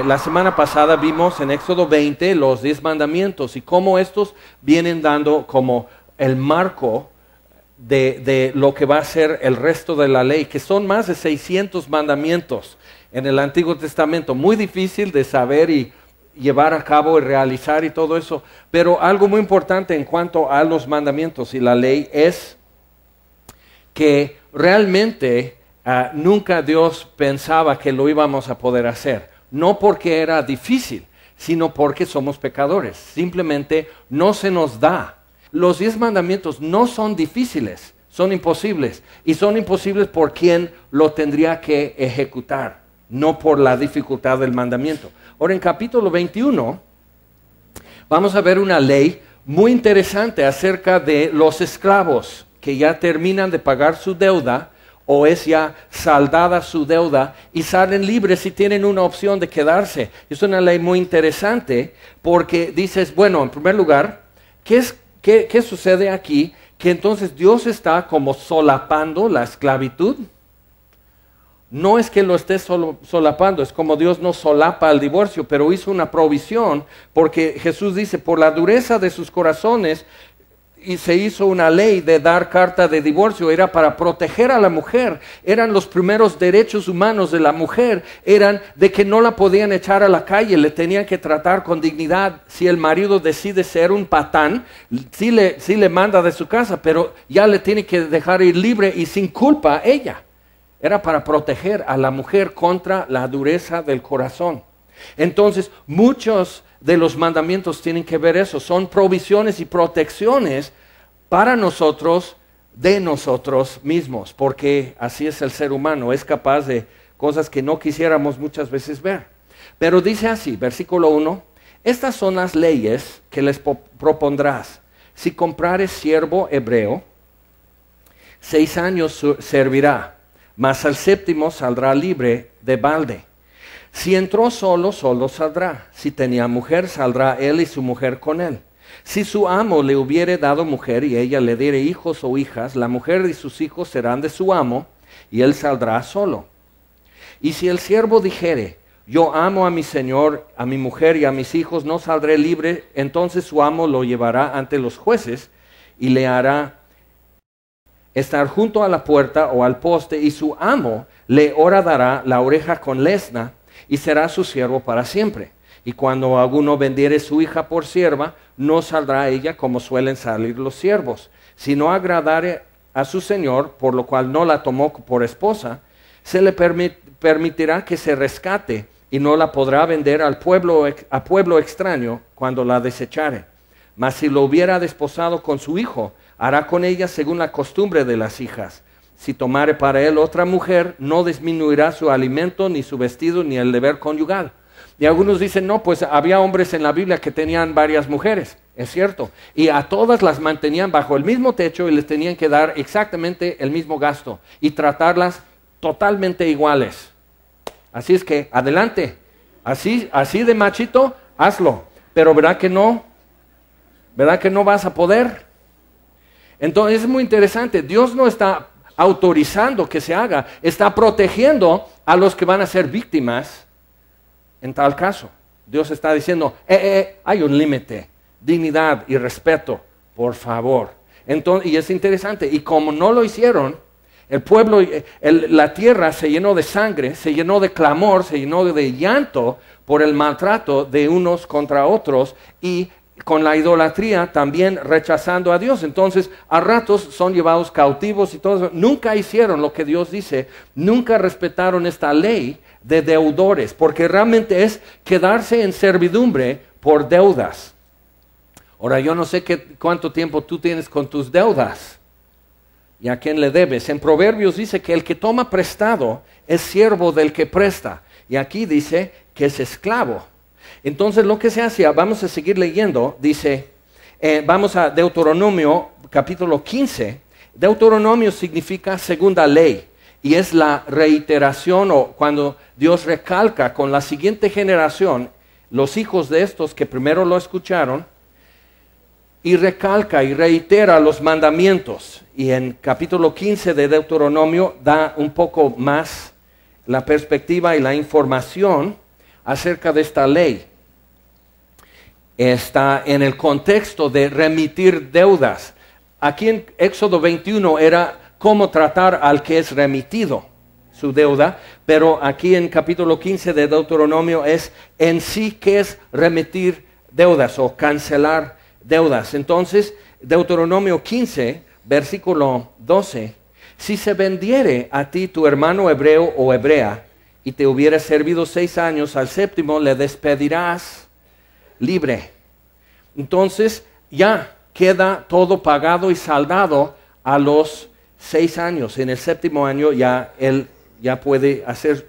La semana pasada vimos en Éxodo 20 los 10 mandamientos y cómo estos vienen dando como el marco de lo que va a ser el resto de la ley, que son más de 600 mandamientos en el Antiguo Testamento. Muy difícil de saber y llevar a cabo y realizar y todo eso. Pero algo muy importante en cuanto a los mandamientos y la ley es que realmente nunca Dios pensaba que lo íbamos a poder hacer. No porque era difícil, sino porque somos pecadores. Simplemente no se nos da. Los 10 mandamientos no son difíciles, son imposibles. Y son imposibles por quien lo tendría que ejecutar, no por la dificultad del mandamiento. Ahora en capítulo 21 vamos a ver una ley muy interesante acerca de los esclavos que ya terminan de pagar su deuda o es ya saldada su deuda y salen libres y tienen una opción de quedarse. Es una ley muy interesante porque dices, bueno, en primer lugar, ¿qué sucede aquí? Que entonces Dios está como solapando la esclavitud. No es que lo esté solapando, es como Dios no solapa el divorcio, pero hizo una provisión porque Jesús dice, por la dureza de sus corazones, y se hizo una ley de dar carta de divorcio, era para proteger a la mujer. Eran los primeros derechos humanos de la mujer, eran de que no la podían echar a la calle, le tenían que tratar con dignidad. Si el marido decide ser un patán, sí le manda de su casa, pero ya le tiene que dejar ir libre y sin culpa a ella. Era para proteger a la mujer contra la dureza del corazón. Entonces, muchos de los mandamientos tienen que ver eso, son provisiones y protecciones para nosotros, de nosotros mismos, porque así es el ser humano, es capaz de cosas que no quisiéramos muchas veces ver. Pero dice así, versículo 1, estas son las leyes que les propondrás. Si comprares siervo hebreo, 6 años servirá, mas al 7º saldrá libre de balde. Si entró solo, solo saldrá. Si tenía mujer, saldrá él y su mujer con él. Si su amo le hubiere dado mujer y ella le diere hijos o hijas, la mujer y sus hijos serán de su amo y él saldrá solo. Y si el siervo dijere, yo amo a mi señor, a mi mujer y a mis hijos, no saldré libre, entonces su amo lo llevará ante los jueces y le hará estar junto a la puerta o al poste, y su amo le horadará la oreja con lesna y será su siervo para siempre. Y cuando alguno vendiere su hija por sierva, no saldrá ella como suelen salir los siervos. Si no agradare a su señor, por lo cual no la tomó por esposa, se le permitirá que se rescate y no la podrá vender a pueblo extraño cuando la desechare. Mas si lo hubiera desposado con su hijo, hará con ella según la costumbre de las hijas. Si tomare para él otra mujer, no disminuirá su alimento, ni su vestido, ni el deber conyugal. Y algunos dicen, no, pues había hombres en la Biblia que tenían varias mujeres. Es cierto. Y a todas las mantenían bajo el mismo techo y les tenían que dar exactamente el mismo gasto. Y tratarlas totalmente iguales. Así es que, adelante. Así de machito, hazlo. Pero ¿verdad que no? ¿Verdad que no vas a poder? Entonces es muy interesante. Dios no está autorizando que se haga, está protegiendo a los que van a ser víctimas en tal caso. Dios está diciendo, hay un límite, dignidad y respeto, por favor. Entonces, y es interesante, y como no lo hicieron, el pueblo, la tierra se llenó de sangre, se llenó de clamor, se llenó de llanto por el maltrato de unos contra otros, y con la idolatría también rechazando a Dios. Entonces a ratos son llevados cautivos y todo eso. Nunca hicieron lo que Dios dice, nunca respetaron esta ley de deudores, porque realmente es quedarse en servidumbre por deudas. Ahora yo no sé cuánto tiempo tú tienes con tus deudas y a quién le debes. En Proverbios dice que el que toma prestado es siervo del que presta, y aquí dice que es esclavo. Entonces lo que se hacía, vamos a seguir leyendo, dice, vamos a Deuteronomio capítulo 15. Deuteronomio significa segunda ley y es la reiteración o cuando Dios recalca con la siguiente generación, los hijos de estos que primero lo escucharon, y recalca y reitera los mandamientos. Y en capítulo 15 de Deuteronomio da un poco más la perspectiva y la información acerca de esta ley está en el contexto de remitir deudas. Aquí en Éxodo 21 era cómo tratar al que es remitido su deuda, pero aquí en capítulo 15 de Deuteronomio es en sí que es remitir deudas o cancelar deudas. Entonces, Deuteronomio 15, versículo 12, si se vendiere a ti tu hermano hebreo o hebrea, y te hubiera servido 6 años, al séptimo le despedirás libre. Entonces ya queda todo pagado y saldado a los 6 años. En el séptimo año ya él ya puede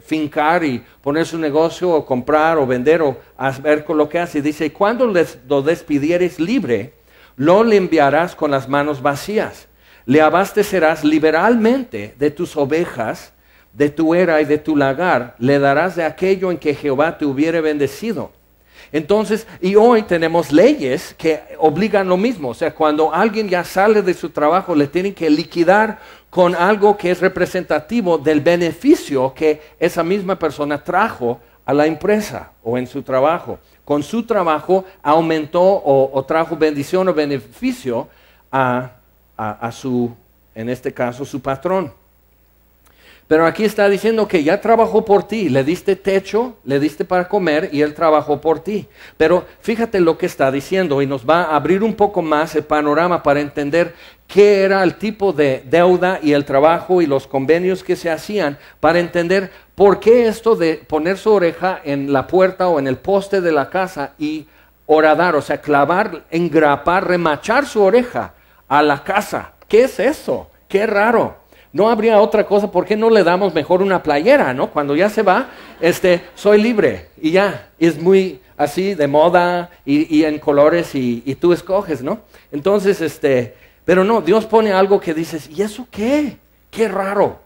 fincar y poner su negocio o comprar o vender o ver con lo que hace. Dice, cuando lo despidieres libre, lo le enviarás con las manos vacías. Le abastecerás liberalmente de tus ovejas, de tu era y de tu lagar. Le darás de aquello en que Jehová te hubiere bendecido. Entonces, y hoy tenemos leyes que obligan lo mismo. O sea, cuando alguien ya sale de su trabajo, le tienen que liquidar con algo que es representativo del beneficio que esa misma persona trajo a la empresa o en su trabajo. Con su trabajo aumentó o trajo bendición o beneficio a su, en este caso, su patrón. Pero aquí está diciendo que ya trabajó por ti, le diste techo, le diste para comer y él trabajó por ti. Pero fíjate lo que está diciendo y nos va a abrir un poco más el panorama para entender qué era el tipo de deuda y el trabajo y los convenios que se hacían, para entender por qué esto de poner su oreja en la puerta o en el poste de la casa y horadar, o sea, clavar, engrapar, remachar su oreja a la casa. ¿Qué es eso? Qué raro. No habría otra cosa. ¿Por qué no le damos mejor una playera, no? Cuando ya se va, soy libre y ya. Es muy así de moda y en colores y tú escoges, ¿no? Entonces, pero no, Dios pone algo que dices, ¿y eso qué? Qué raro.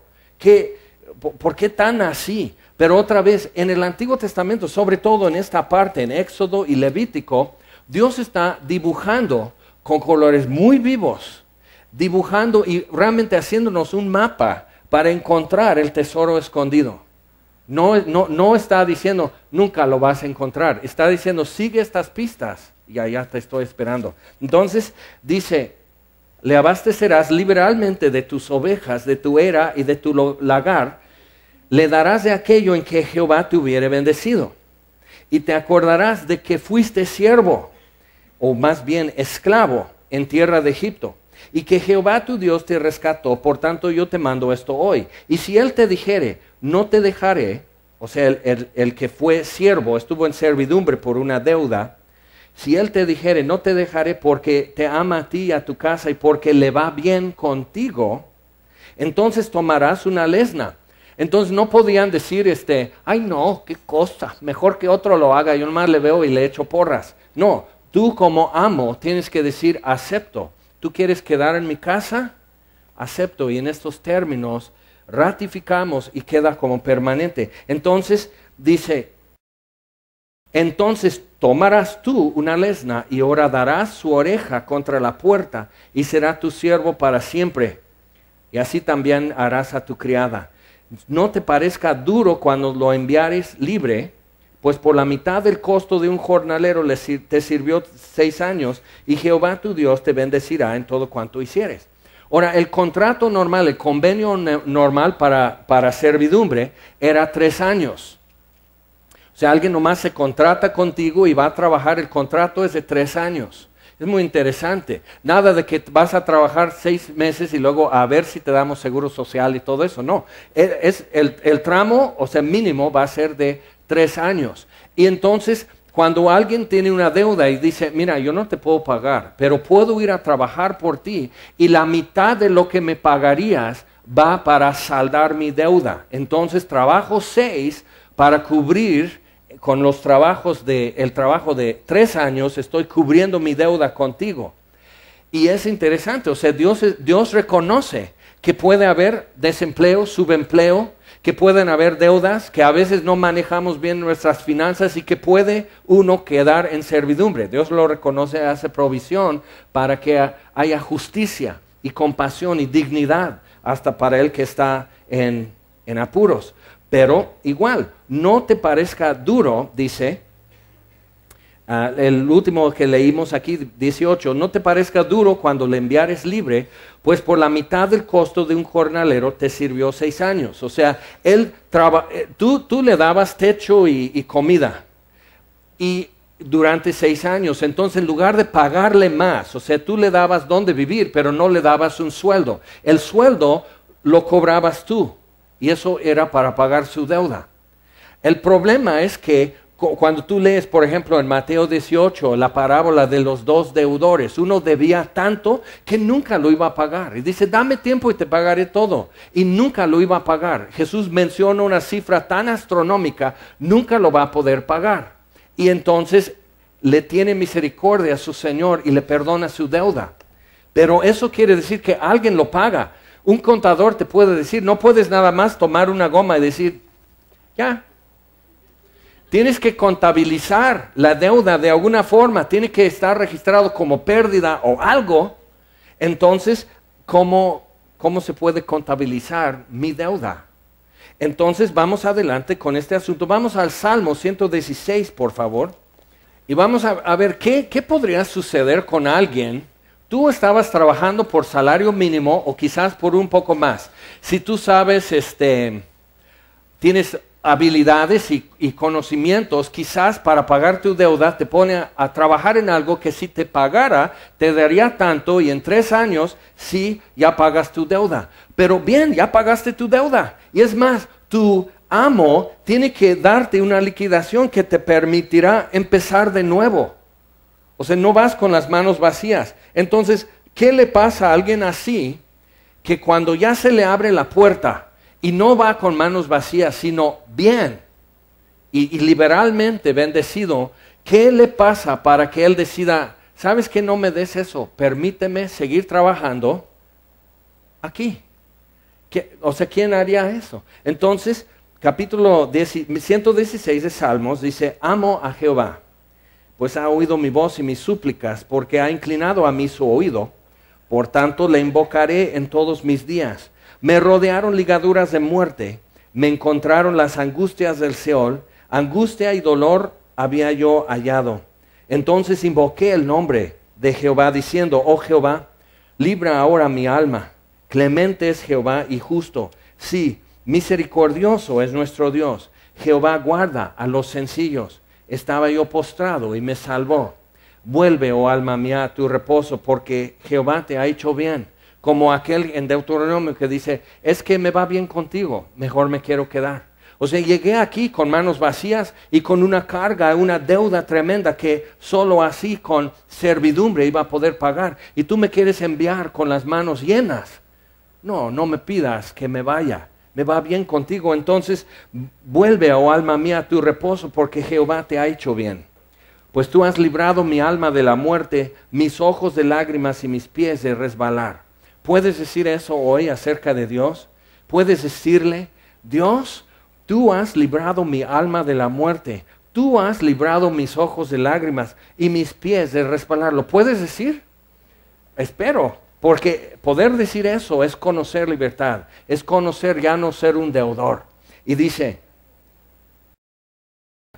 ¿Por qué tan así? Pero otra vez, en el Antiguo Testamento, sobre todo en esta parte, en Éxodo y Levítico, Dios está dibujando con colores muy vivos, dibujando y realmente haciéndonos un mapa para encontrar el tesoro escondido. No está diciendo, nunca lo vas a encontrar. Está diciendo, sigue estas pistas y allá te estoy esperando. Entonces dice, le abastecerás liberalmente de tus ovejas, de tu era y de tu lagar. Le darás de aquello en que Jehová te hubiere bendecido. Y te acordarás de que fuiste siervo, o más bien esclavo, en tierra de Egipto. Y que Jehová tu Dios te rescató, por tanto yo te mando esto hoy. Y si él te dijere, no te dejaré, o sea, el que fue siervo, estuvo en servidumbre por una deuda, si él te dijere, no te dejaré porque te ama a ti y a tu casa y porque le va bien contigo, entonces tomarás una lesna. Entonces no podían decir, ay no, qué cosa, mejor que otro lo haga, yo nomás le veo y le echo porras. No, tú como amo tienes que decir, acepto. ¿Tú quieres quedar en mi casa? Acepto. Y en estos términos ratificamos y queda como permanente. Entonces dice, entonces tomarás tú una lesna y horadarás su oreja contra la puerta y será tu siervo para siempre. Y así también harás a tu criada. No te parezca duro cuando lo enviares libre, pues por la mitad del costo de un jornalero te sirvió 6 años, y Jehová tu Dios te bendecirá en todo cuanto hicieres. Ahora, el contrato normal, el convenio normal para servidumbre era 3 años. O sea, alguien nomás se contrata contigo y va a trabajar, el contrato es de 3 años. Es muy interesante. Nada de que vas a trabajar 6 meses y luego a ver si te damos seguro social y todo eso. No, el tramo, o sea, mínimo va a ser de 3 años. Y entonces, cuando alguien tiene una deuda y dice, mira, yo no te puedo pagar, pero puedo ir a trabajar por ti y la mitad de lo que me pagarías va para saldar mi deuda. Entonces, trabajo 6 para cubrir con los trabajos el trabajo de 3 años, estoy cubriendo mi deuda contigo. Y es interesante, o sea, Dios reconoce que puede haber desempleo, subempleo, que pueden haber deudas, que a veces no manejamos bien nuestras finanzas y que puede uno quedar en servidumbre. Dios lo reconoce, hace provisión para que haya justicia y compasión y dignidad hasta para el que está en apuros. Pero igual, no te parezca duro, dice, el último que leímos aquí, 18, no te parezca duro cuando le enviares libre, pues por la mitad del costo de un jornalero te sirvió 6 años. O sea, tú le dabas techo y comida, y durante 6 años, entonces en lugar de pagarle más, o sea, tú le dabas dónde vivir, pero no le dabas un sueldo. El sueldo lo cobrabas tú, y eso era para pagar su deuda. El problema es que cuando tú lees, por ejemplo, en Mateo 18, la parábola de los 2 deudores, uno debía tanto que nunca lo iba a pagar. Y dice, dame tiempo y te pagaré todo. Y nunca lo iba a pagar. Jesús menciona una cifra tan astronómica, nunca lo va a poder pagar. Y entonces le tiene misericordia a su Señor y le perdona su deuda. Pero eso quiere decir que alguien lo paga. Un contador te puede decir, no puedes nada más tomar una goma y decir, ya. Tienes que contabilizar la deuda de alguna forma, tiene que estar registrado como pérdida o algo. Entonces, ¿cómo se puede contabilizar mi deuda? Entonces, vamos adelante con este asunto. Vamos al Salmo 116, por favor. Y vamos a ver qué podría suceder con alguien. Tú estabas trabajando por salario mínimo o quizás por un poco más. Si tú sabes, tienes habilidades y conocimientos, quizás para pagar tu deuda te pone a trabajar en algo que si te pagara te daría tanto, y en 3 años sí ya pagas tu deuda. Pero bien, ya pagaste tu deuda, y es más, tu amo tiene que darte una liquidación que te permitirá empezar de nuevo. O sea, no vas con las manos vacías. Entonces, ¿qué le pasa a alguien así que cuando ya se le abre la puerta y no va con manos vacías, sino bien y liberalmente bendecido? ¿Qué le pasa para que él decida, sabes que no me des eso, permíteme seguir trabajando aquí? O sea, ¿quién haría eso? Entonces, capítulo 116 de Salmos dice, amo a Jehová, pues ha oído mi voz y mis súplicas, porque ha inclinado a mí su oído. Por tanto, le invocaré en todos mis días. Me rodearon ligaduras de muerte, me encontraron las angustias del Seol, angustia y dolor había yo hallado. Entonces invoqué el nombre de Jehová, diciendo, oh Jehová, libra ahora mi alma. Clemente es Jehová y justo. Sí, misericordioso es nuestro Dios. Jehová guarda a los sencillos. Estaba yo postrado y me salvó. Vuelve, oh alma mía, a tu reposo, porque Jehová te ha hecho bien. Como aquel en Deuteronomio que dice, es que me va bien contigo, mejor me quiero quedar. O sea, llegué aquí con manos vacías y con una carga, una deuda tremenda que solo así con servidumbre iba a poder pagar. Y tú me quieres enviar con las manos llenas. No, no me pidas que me vaya, me va bien contigo. Entonces, vuelve, oh alma mía, a tu reposo, porque Jehová te ha hecho bien. Pues tú has librado mi alma de la muerte, mis ojos de lágrimas y mis pies de resbalar. ¿Puedes decir eso hoy acerca de Dios? ¿Puedes decirle, Dios, tú has librado mi alma de la muerte, tú has librado mis ojos de lágrimas y mis pies de resbalar? ¿Lo puedes decir? Espero, porque poder decir eso es conocer libertad, es conocer ya no ser un deudor. Y dice,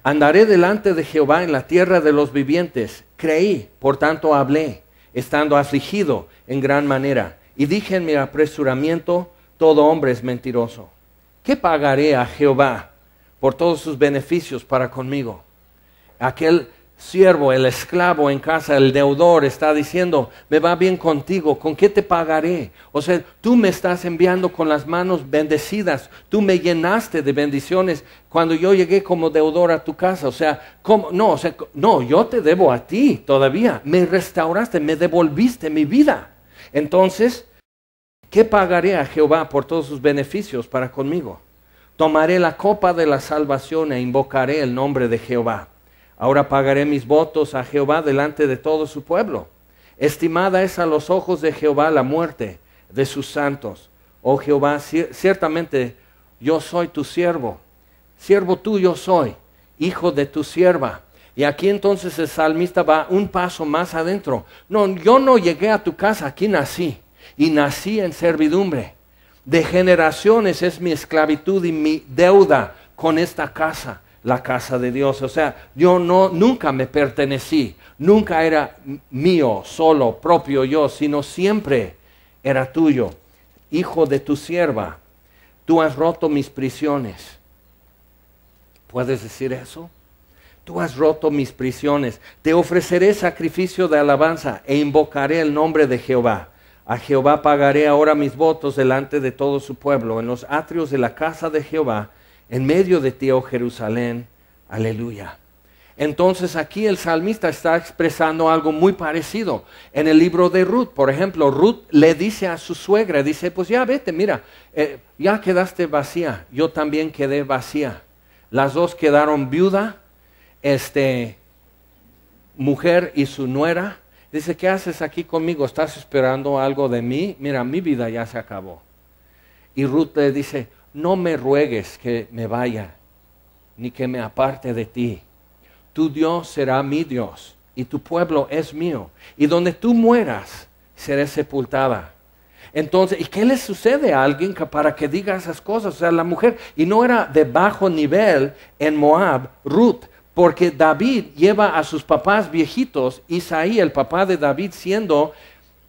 andaré delante de Jehová en la tierra de los vivientes, creí, por tanto hablé, estando afligido en gran manera. Y dije en mi apresuramiento, todo hombre es mentiroso. ¿Qué pagaré a Jehová por todos sus beneficios para conmigo? Aquel siervo, el esclavo en casa, el deudor, está diciendo, me va bien contigo, ¿con qué te pagaré? O sea, tú me estás enviando con las manos bendecidas, tú me llenaste de bendiciones cuando yo llegué como deudor a tu casa. O sea, ¿cómo? No, yo te debo a ti todavía, me restauraste, me devolviste mi vida. Entonces, ¿qué pagaré a Jehová por todos sus beneficios para conmigo? Tomaré la copa de la salvación e invocaré el nombre de Jehová. Ahora pagaré mis votos a Jehová delante de todo su pueblo. Estimada es a los ojos de Jehová la muerte de sus santos. Oh Jehová, ciertamente yo soy tu siervo. Siervo tuyo soy, hijo de tu sierva. Y aquí entonces el salmista va un paso más adentro. No, yo no llegué a tu casa, aquí nací. Y nací en servidumbre. De generaciones es mi esclavitud y mi deuda con esta casa, la casa de Dios. O sea, yo nunca me pertenecí, nunca era mío, solo, propio yo, sino siempre era tuyo. Hijo de tu sierva, tú has roto mis prisiones. ¿Puedes decir eso? Tú has roto mis prisiones. Te ofreceré sacrificio de alabanza e invocaré el nombre de Jehová. A Jehová pagaré ahora mis votos delante de todo su pueblo, en los atrios de la casa de Jehová, en medio de ti, oh Jerusalén. Aleluya. Entonces aquí el salmista está expresando algo muy parecido. En el libro de Ruth, por ejemplo, Ruth le dice a su suegra, dice, pues ya vete, mira, ya quedaste vacía, yo también quedé vacía. Las dos quedaron viuda, mujer y su nuera. Dice, ¿qué haces aquí conmigo? ¿Estás esperando algo de mí? Mira, mi vida ya se acabó. Y Ruth le dice, no me ruegues que me vaya, ni que me aparte de ti. Tu Dios será mi Dios, y tu pueblo es mío. Y donde tú mueras, seré sepultada. Entonces, ¿y qué le sucede a alguien para que diga esas cosas? O sea, la mujer, y no era de bajo nivel en Moab, Ruth, porque David lleva a sus papás viejitos, Isaí, el papá de David, siendo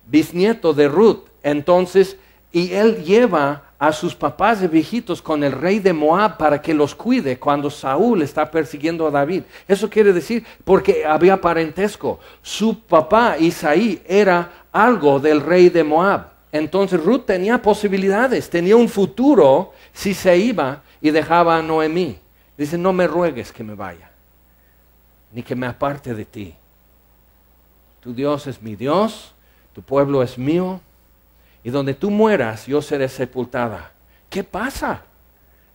bisnieto de Ruth. Entonces, y él lleva a sus papás de viejitos con el rey de Moab para que los cuide cuando Saúl está persiguiendo a David. Eso quiere decir, porque había parentesco. Su papá, Isaí, era algo del rey de Moab. Entonces Ruth tenía posibilidades, tenía un futuro si se iba y dejaba a Noemí. Dice, no me ruegues que me vaya, ni que me aparte de ti. Tu Dios es mi Dios, tu pueblo es mío, y donde tú mueras, yo seré sepultada. ¿Qué pasa?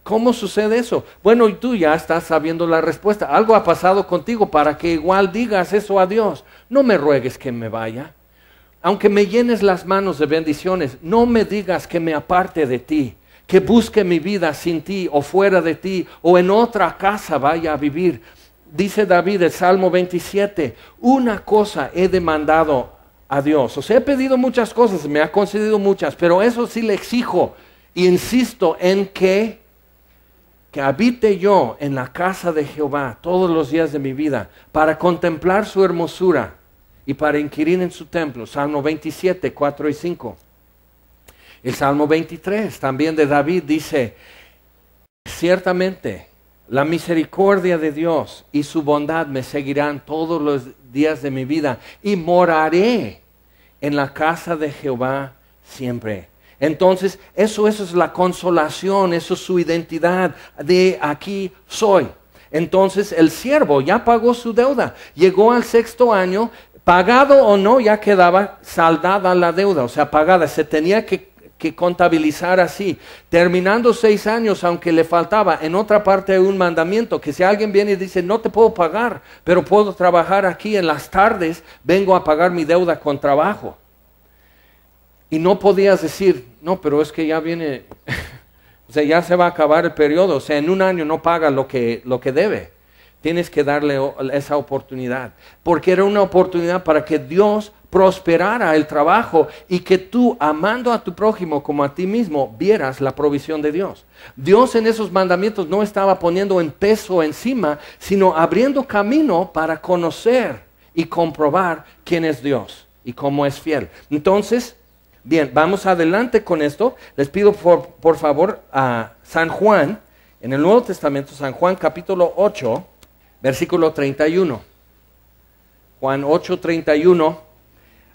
¿Cómo sucede eso? Bueno, y tú ya estás sabiendo la respuesta. Algo ha pasado contigo para que igual digas eso a Dios. No me ruegues que me vaya. Aunque me llenes las manos de bendiciones, no me digas que me aparte de ti, que busque mi vida sin ti o fuera de ti o en otra casa vaya a vivir. Dice David, el Salmo 27, una cosa he demandado a Dios. O sea, he pedido muchas cosas, me ha concedido muchas, pero eso sí le exijo y insisto en que habite yo en la casa de Jehová todos los días de mi vida para contemplar su hermosura y para inquirir en su templo. Salmo 27, 4 y 5. El Salmo 23, también de David, dice, ciertamente la misericordia de Dios y su bondad me seguirán todos los días de mi vida y moraré en la casa de Jehová siempre. Entonces, eso es la consolación, eso es su identidad de aquí soy. Entonces, el siervo ya pagó su deuda, llegó al 6º año, pagado o no, ya quedaba saldada la deuda, o sea, pagada, se tenía que contabilizar así. Terminando 6 años, aunque le faltaba, en otra parte hay un mandamiento, que si alguien viene y dice, no te puedo pagar, pero puedo trabajar aquí en las tardes, vengo a pagar mi deuda con trabajo. Y no podías decir, no, pero es que ya viene, o sea, ya se va a acabar el periodo, o sea, en un año no paga lo que debe. Tienes que darle esa oportunidad, porque era una oportunidad para que Dios prosperara el trabajo y que tú, amando a tu prójimo como a ti mismo, vieras la provisión de Dios. Dios en esos mandamientos no estaba poniendo en peso encima, sino abriendo camino para conocer y comprobar quién es Dios y cómo es fiel. Entonces, bien, vamos adelante con esto. Les pido por favor a San Juan, en el Nuevo Testamento, San Juan capítulo 8, versículo 31. Juan 8, 31.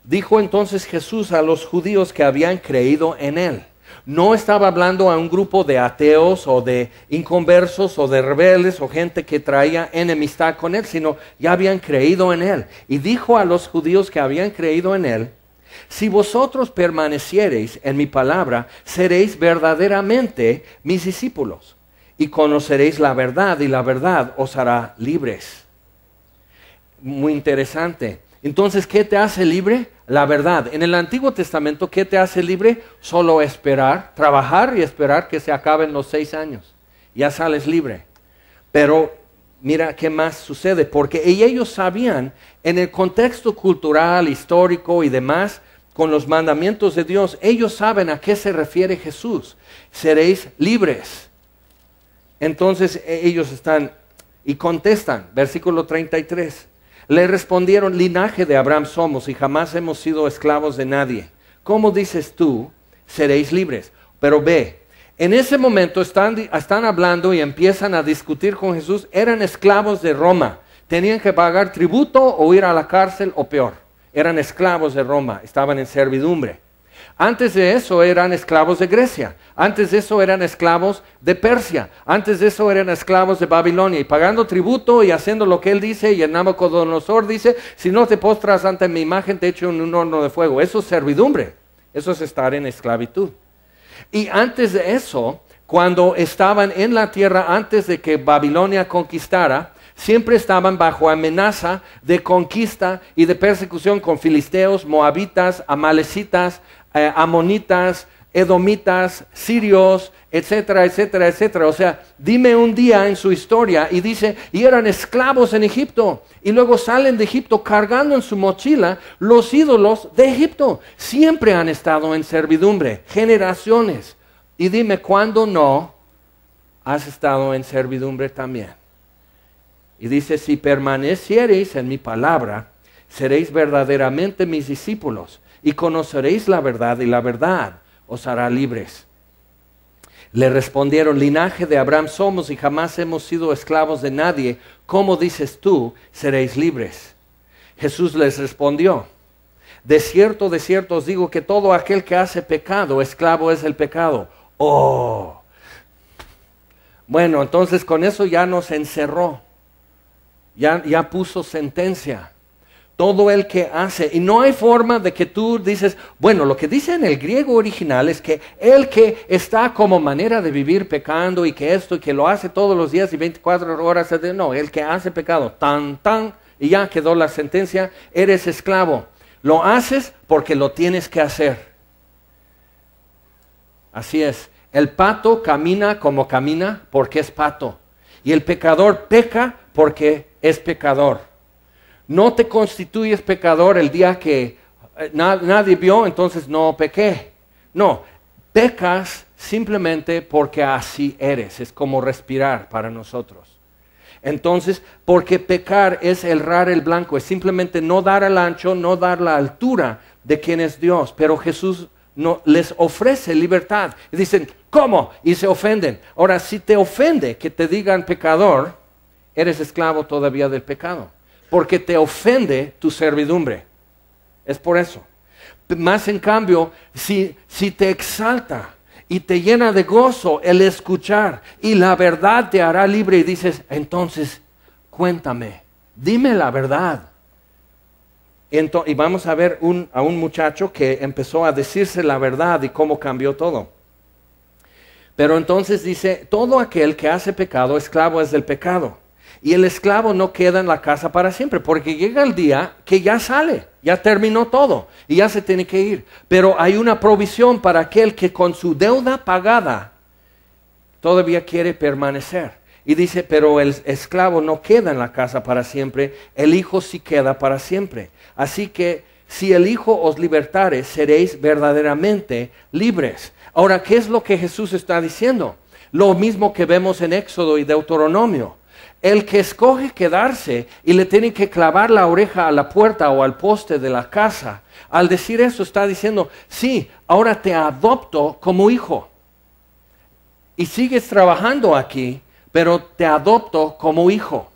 Dijo entonces Jesús a los judíos que habían creído en él. No estaba hablando a un grupo de ateos o de inconversos o de rebeldes o gente que traía enemistad con él, sino ya habían creído en él. Y dijo a los judíos que habían creído en él, si vosotros permaneciereis en mi palabra, seréis verdaderamente mis discípulos y conoceréis la verdad y la verdad os hará libres. Muy interesante. Entonces, ¿qué te hace libre? La verdad. En el Antiguo Testamento, ¿qué te hace libre? Solo esperar, trabajar y esperar que se acaben los 6 años. Ya sales libre. Pero mira qué más sucede, porque ellos sabían, en el contexto cultural, histórico y demás, con los mandamientos de Dios, ellos saben a qué se refiere Jesús. Seréis libres. Entonces ellos están y contestan, versículo 33. Le respondieron, linaje de Abraham somos y jamás hemos sido esclavos de nadie. ¿Cómo dices tú, seréis libres? Pero ve, en ese momento están hablando y empiezan a discutir con Jesús. Eran esclavos de Roma. Tenían que pagar tributo o ir a la cárcel o peor. Eran esclavos de Roma, estaban en servidumbre. Antes de eso eran esclavos de Grecia. Antes de eso eran esclavos de Persia. Antes de eso eran esclavos de Babilonia. Y pagando tributo y haciendo lo que él dice. Y el Nabucodonosor dice, si no te postras ante mi imagen, te echo en un horno de fuego. Eso es servidumbre. Eso es estar en esclavitud. Y antes de eso, cuando estaban en la tierra, antes de que Babilonia conquistara, siempre estaban bajo amenaza de conquista y de persecución con filisteos, moabitas, amalecitas, amonitas, edomitas, sirios, etcétera, etcétera, etcétera. O sea, dime un día en su historia y dice, y eran esclavos en Egipto. Y luego salen de Egipto cargando en su mochila los ídolos de Egipto. Siempre han estado en servidumbre, generaciones. Y dime, ¿cuándo no has estado en servidumbre también? Y dice, si permaneciereis en mi palabra, seréis verdaderamente mis discípulos y conoceréis la verdad y la verdad os hará libres. Le respondieron, linaje de Abraham somos y jamás hemos sido esclavos de nadie. ¿Cómo dices tú, seréis libres? Jesús les respondió, de cierto os digo que todo aquel que hace pecado, esclavo es el pecado. Oh, bueno, entonces con eso ya nos encerró. Ya puso sentencia. Todo el que hace, y no hay forma de que tú dices, bueno, lo que dice en el griego original es que el que está como manera de vivir pecando y que esto y que lo hace todos los días y 24 horas, no, el que hace pecado, y ya quedó la sentencia, eres esclavo. Lo haces porque lo tienes que hacer. Así es, el pato camina como camina porque es pato, y el pecador peca porque es pecador. No te constituyes pecador el día que nadie vio, entonces no pequé. No, pecas simplemente porque así eres. Es como respirar para nosotros. Entonces, porque pecar es errar el blanco, es simplemente no dar el ancho, no dar la altura de quien es Dios. Pero Jesús no, les ofrece libertad. Y dicen, ¿cómo? Y se ofenden. Ahora, si te ofende que te digan pecador, eres esclavo todavía del pecado. Porque te ofende tu servidumbre. Es por eso. Más en cambio, si te exalta y te llena de gozo el escuchar y la verdad te hará libre y dices, entonces cuéntame, dime la verdad. Y vamos a ver a un muchacho que empezó a decirse la verdad y cómo cambió todo. Pero entonces dice, todo aquel que hace pecado, esclavo es del pecado. Y el esclavo no queda en la casa para siempre, porque llega el día que ya sale, ya terminó todo y ya se tiene que ir. Pero hay una provisión para aquel que con su deuda pagada todavía quiere permanecer. Y dice, pero el esclavo no queda en la casa para siempre, el hijo sí queda para siempre. Así que si el hijo os libertare, seréis verdaderamente libres. Ahora, ¿qué es lo que Jesús está diciendo? Lo mismo que vemos en Éxodo y Deuteronomio. El que escoge quedarse y le tiene que clavar la oreja a la puerta o al poste de la casa, al decir eso está diciendo, sí, ahora te adopto como hijo. Y sigues trabajando aquí, pero te adopto como hijo.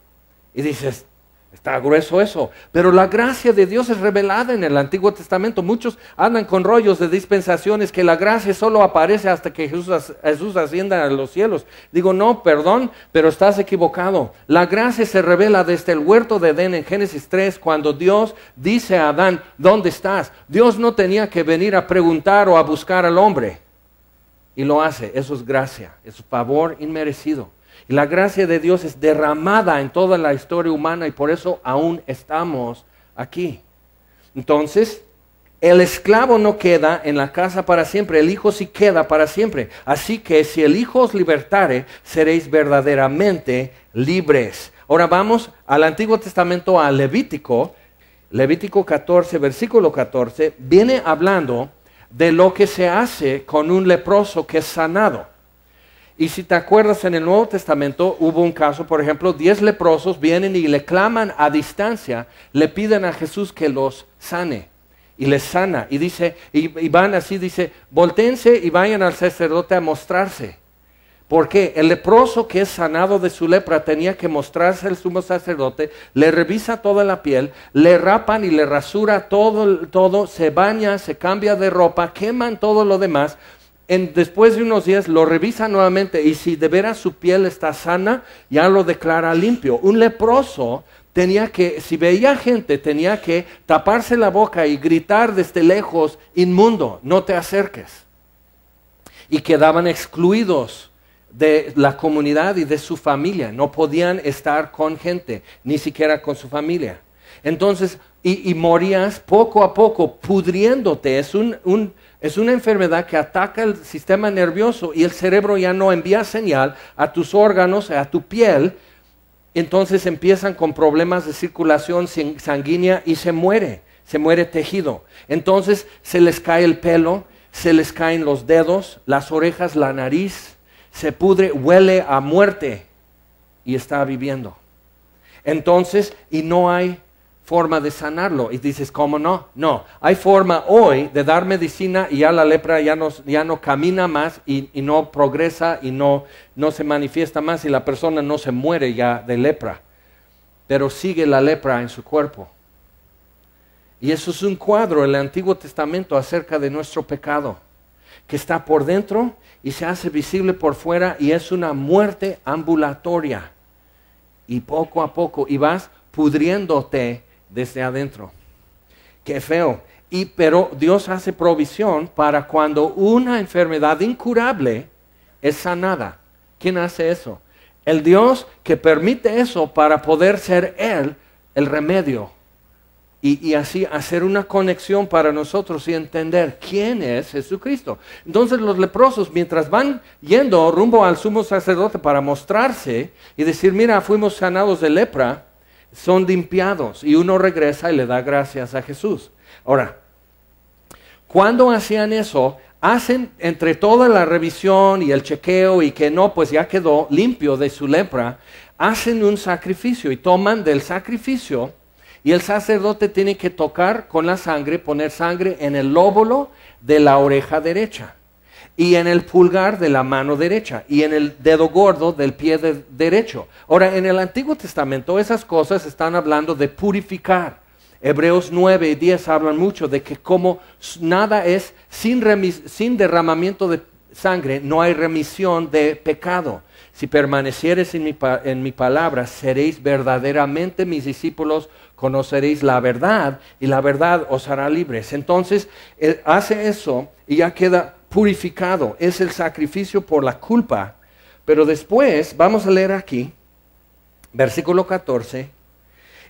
Y dices, está grueso eso. Pero la gracia de Dios es revelada en el Antiguo Testamento. Muchos andan con rollos de dispensaciones que la gracia solo aparece hasta que Jesús ascienda a los cielos. Digo, no, perdón, pero estás equivocado. La gracia se revela desde el huerto de Edén en Génesis 3, cuando Dios dice a Adán, ¿dónde estás? Dios no tenía que venir a preguntar o a buscar al hombre. Y lo hace. Eso es gracia, es favor inmerecido. Y la gracia de Dios es derramada en toda la historia humana y por eso aún estamos aquí. Entonces, el esclavo no queda en la casa para siempre, el hijo sí queda para siempre. Así que si el hijo os libertare, seréis verdaderamente libres. Ahora vamos al Antiguo Testamento, a Levítico, Levítico 14, versículo 14, viene hablando de lo que se hace con un leproso que es sanado. Y si te acuerdas, en el Nuevo Testamento hubo un caso, por ejemplo, 10 leprosos vienen y le claman a distancia, le piden a Jesús que los sane. Y les sana. Y dice, y van así, dice, voltéense y vayan al sacerdote a mostrarse. Porque el leproso que es sanado de su lepra tenía que mostrarse al sumo sacerdote, le revisa toda la piel, le rapan y le rasura todo, se baña, se cambia de ropa, queman todo lo demás. Después de unos días lo revisa nuevamente y si de veras su piel está sana, ya lo declara limpio. Un leproso tenía que, si veía gente, tenía que taparse la boca y gritar desde lejos, inmundo, no te acerques. Y quedaban excluidos de la comunidad y de su familia. No podían estar con gente, ni siquiera con su familia. Entonces, y morías poco a poco pudriéndote. Es una enfermedad que ataca el sistema nervioso y el cerebro ya no envía señal a tus órganos, a tu piel. Entonces empiezan con problemas de circulación sanguínea y se muere tejido. Entonces se les cae el pelo, se les caen los dedos, las orejas, la nariz, se pudre, huele a muerte y está viviendo. Entonces, y no hay forma de sanarlo. Y dices, ¿cómo no? No, hay forma hoy de dar medicina y ya la lepra ya no camina más y no progresa y no se manifiesta más y la persona no se muere ya de lepra. Pero sigue la lepra en su cuerpo. Y eso es un cuadro en el Antiguo Testamento acerca de nuestro pecado, que está por dentro y se hace visible por fuera y es una muerte ambulatoria. Y poco a poco, y vas pudriéndote desde adentro. Qué feo. Pero Dios hace provisión para cuando una enfermedad incurable es sanada. ¿Quién hace eso? El Dios que permite eso para poder ser Él el remedio. Y así hacer una conexión para nosotros y entender quién es Jesucristo. Entonces los leprosos, mientras van yendo rumbo al sumo sacerdote para mostrarse y decir, mira, fuimos sanados de lepra, son limpiados y uno regresa y le da gracias a Jesús. Ahora, cuando hacían eso, hacen entre toda la revisión y el chequeo y que no, pues ya quedó limpio de su lepra, hacen un sacrificio y toman del sacrificio y el sacerdote tiene que tocar con la sangre, poner sangre en el lóbulo de la oreja derecha y en el pulgar de la mano derecha y en el dedo gordo del pie derecho. Ahora, en el Antiguo Testamento esas cosas están hablando de purificar. Hebreos 9 y 10 hablan mucho de que como nada es sin derramamiento de sangre, no hay remisión de pecado. Si permaneciereis en mi palabra, seréis verdaderamente mis discípulos, conoceréis la verdad y la verdad os hará libres. Entonces, hace eso y ya queda purificado. Es el sacrificio por la culpa. Pero después, vamos a leer aquí, versículo 14,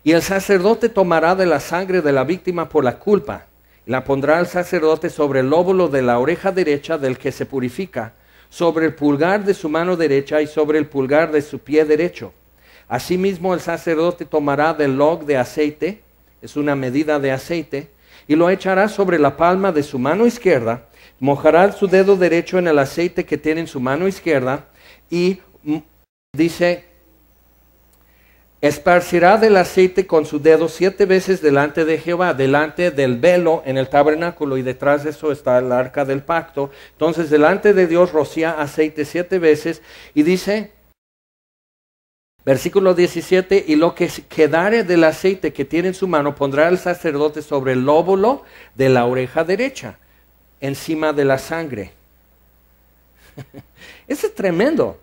y el sacerdote tomará de la sangre de la víctima por la culpa, y la pondrá el sacerdote sobre el lóbulo de la oreja derecha del que se purifica, sobre el pulgar de su mano derecha y sobre el pulgar de su pie derecho. Asimismo el sacerdote tomará del log de aceite, es una medida de aceite, y lo echará sobre la palma de su mano izquierda, mojará su dedo derecho en el aceite que tiene en su mano izquierda, y dice, esparcirá del aceite con su dedo 7 veces delante de Jehová, delante del velo en el tabernáculo, y detrás de eso está el arca del pacto. Entonces delante de Dios rocía aceite 7 veces, y dice, versículo 17, y lo que quedare del aceite que tiene en su mano, pondrá el sacerdote sobre el lóbulo de la oreja derecha, encima de la sangre. Eso es tremendo.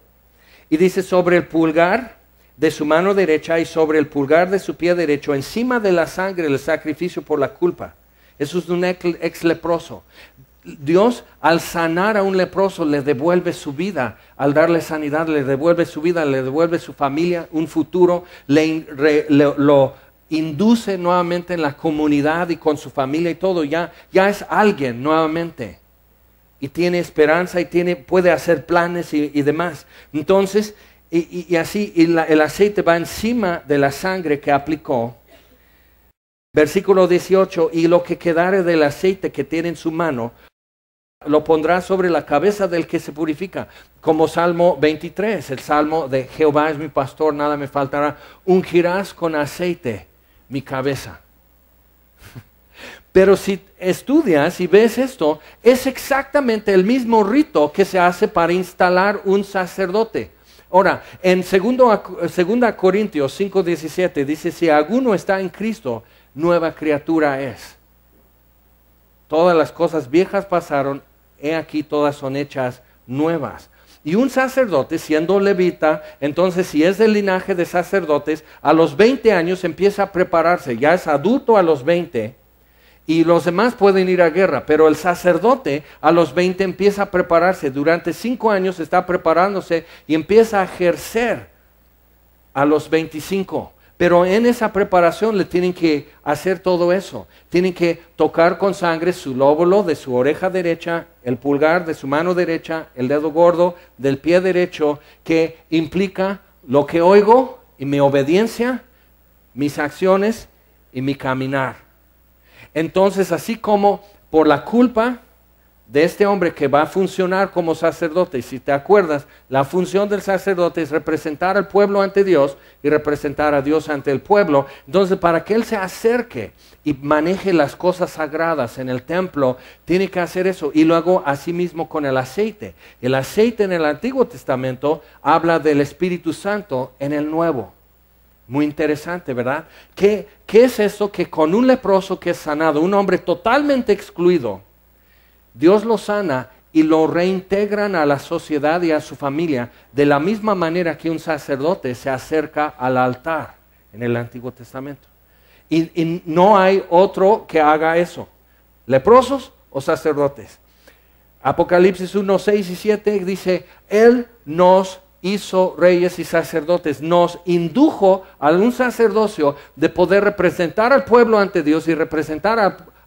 Y dice, sobre el pulgar de su mano derecha y sobre el pulgar de su pie derecho, encima de la sangre, el sacrificio por la culpa. Eso es un ex leproso. Dios, al sanar a un leproso, le devuelve su vida. Al darle sanidad, le devuelve su vida, le devuelve su familia, un futuro, lo induce nuevamente en la comunidad y con su familia y todo. Ya es alguien nuevamente. Y tiene esperanza y puede hacer planes y demás. Entonces, y así el aceite va encima de la sangre que aplicó. Versículo 18, y lo que quedare del aceite que tiene en su mano, lo pondrá sobre la cabeza del que se purifica, como Salmo 23, el Salmo de Jehová es mi pastor, nada me faltará, ungirás con aceite mi cabeza. Pero si estudias y ves esto, es exactamente el mismo rito que se hace para instalar un sacerdote. Ahora, en 2 Corintios 5:17 dice, si alguno está en Cristo, nueva criatura es. Todas las cosas viejas pasaron, he aquí todas son hechas nuevas. Y un sacerdote, siendo levita, entonces si es del linaje de sacerdotes, a los 20 años empieza a prepararse, ya es adulto a los 20, y los demás pueden ir a guerra, pero el sacerdote a los 20 empieza a prepararse, durante 5 años está preparándose y empieza a ejercer a los 25. Pero en esa preparación le tienen que hacer todo eso. Tienen que tocar con sangre su lóbulo de su oreja derecha, el pulgar de su mano derecha, el dedo gordo del pie derecho, que implica lo que oigo y mi obediencia, mis acciones y mi caminar. Entonces, así como por la culpa de este hombre que va a funcionar como sacerdote, y si te acuerdas, la función del sacerdote es representar al pueblo ante Dios y representar a Dios ante el pueblo. Entonces, para que él se acerque y maneje las cosas sagradas en el templo, tiene que hacer eso. Y luego, asimismo, con el aceite. El aceite en el Antiguo Testamento habla del Espíritu Santo en el Nuevo. Muy interesante, ¿verdad? ¿Qué es eso? Que con un leproso que es sanado, un hombre totalmente excluido, Dios lo sana y lo reintegran a la sociedad y a su familia de la misma manera que un sacerdote se acerca al altar en el Antiguo Testamento. Y no hay otro que haga eso, leprosos o sacerdotes. Apocalipsis 1, 6 y 7 dice, Él nos hizo reyes y sacerdotes, nos indujo a un sacerdocio de poder representar al pueblo ante Dios y representar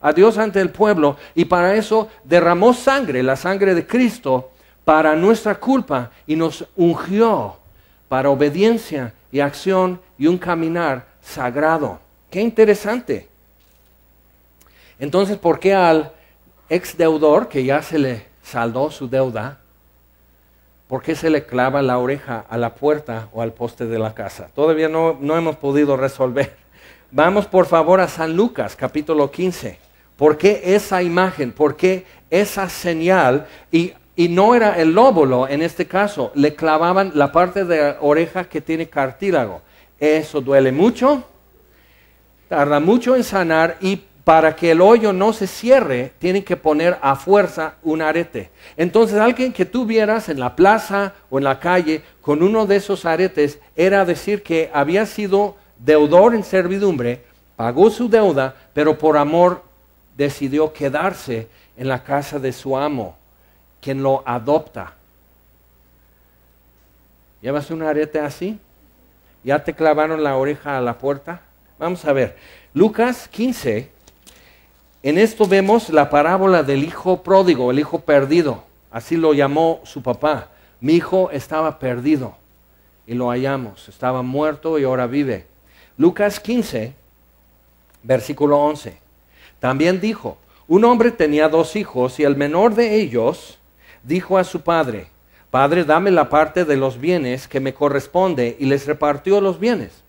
a Dios ante el pueblo, y para eso derramó sangre, la sangre de Cristo, para nuestra culpa, y nos ungió para obediencia y acción y un caminar sagrado. ¡Qué interesante! Entonces, ¿por qué al ex deudor, que ya se le saldó su deuda, por qué se le clava la oreja a la puerta o al poste de la casa? Todavía no hemos podido resolver. Vamos por favor a San Lucas, capítulo 15. ¿Por qué esa imagen? ¿Por qué esa señal? Y no era el lóbulo en este caso, le clavaban la parte de la oreja que tiene cartílago. Eso duele mucho, tarda mucho en sanar, y para que el hoyo no se cierre, tienen que poner a fuerza un arete. Entonces, alguien que tú vieras en la plaza o en la calle con uno de esos aretes, era decir que había sido deudor en servidumbre, pagó su deuda, pero por amor decidió quedarse en la casa de su amo, quien lo adopta. ¿Llevas un arete así? ¿Ya te clavaron la oreja a la puerta? Vamos a ver, Lucas 15, en esto vemos la parábola del hijo pródigo, el hijo perdido, así lo llamó su papá. Mi hijo estaba perdido y lo hallamos, estaba muerto y ahora vive. Lucas 15, versículo 11. También dijo, un hombre tenía 2 hijos, y el menor de ellos dijo a su padre, Padre, dame la parte de los bienes que me corresponde, y les repartió los bienes.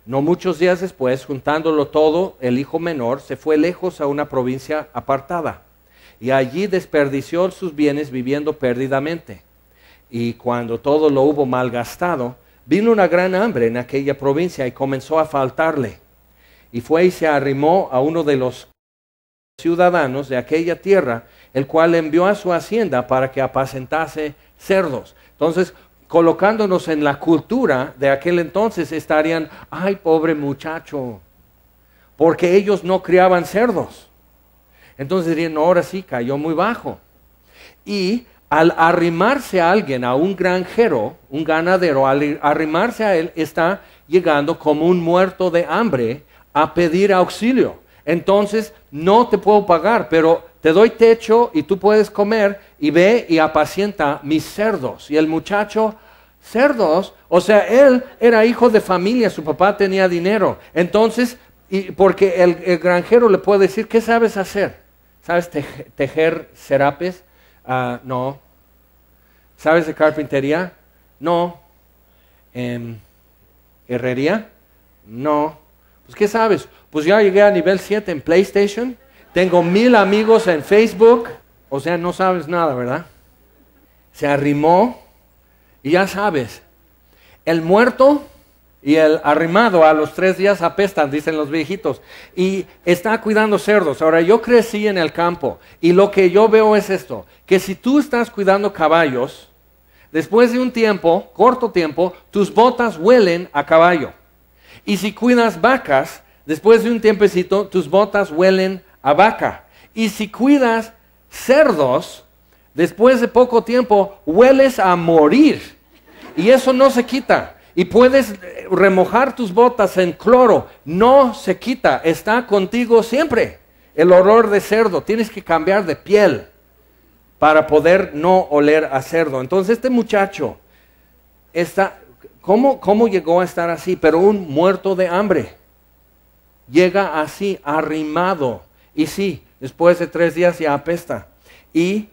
No muchos días después, juntándolo todo, el hijo menor se fue lejos a una provincia apartada, y allí desperdició sus bienes viviendo perdidamente. Y cuando todo lo hubo malgastado, vino una gran hambre en aquella provincia y comenzó a faltarle. Y fue y se arrimó a uno de los ciudadanos de aquella tierra, el cual envió a su hacienda para que apacentase cerdos. Entonces, colocándonos en la cultura de aquel entonces, estarían, ay, pobre muchacho, porque ellos no criaban cerdos. Entonces dirían, no, ahora sí, cayó muy bajo. Y al arrimarse a alguien, a un granjero, un ganadero, al arrimarse a él, está llegando como un muerto de hambre a pedir auxilio. Entonces, no te puedo pagar, pero te doy techo y tú puedes comer, y ve y apacienta mis cerdos. Y el muchacho, cerdos, o sea, él era hijo de familia, su papá tenía dinero. Entonces, Y porque el granjero le puede decir, ¿qué sabes hacer? ¿Sabes tejer serapes? No. ¿Sabes de carpintería? No. ¿Herrería? No. Pues ¿qué sabes? Pues ya llegué a nivel 7 en PlayStation. Tengo 1000 amigos en Facebook. O sea, no sabes nada, ¿verdad? Se arrimó y ya sabes. El muerto y el arrimado a los 3 días apestan, dicen los viejitos. Y está cuidando cerdos. Ahora, yo crecí en el campo y lo que yo veo es esto. Que si tú estás cuidando caballos, después de un tiempo, corto tiempo, tus botas huelen a caballo. Y si cuidas vacas, después de un tiempecito, tus botas huelen a vaca. Y si cuidas cerdos, después de poco tiempo, hueles a morir. Y eso no se quita. Y puedes remojar tus botas en cloro. No se quita. Está contigo siempre. El olor de cerdo. Tienes que cambiar de piel para poder no oler a cerdo. Entonces este muchacho está... ¿Cómo llegó a estar así? Pero un muerto de hambre. Llega así, arrimado. Y sí, después de 3 días ya apesta. Y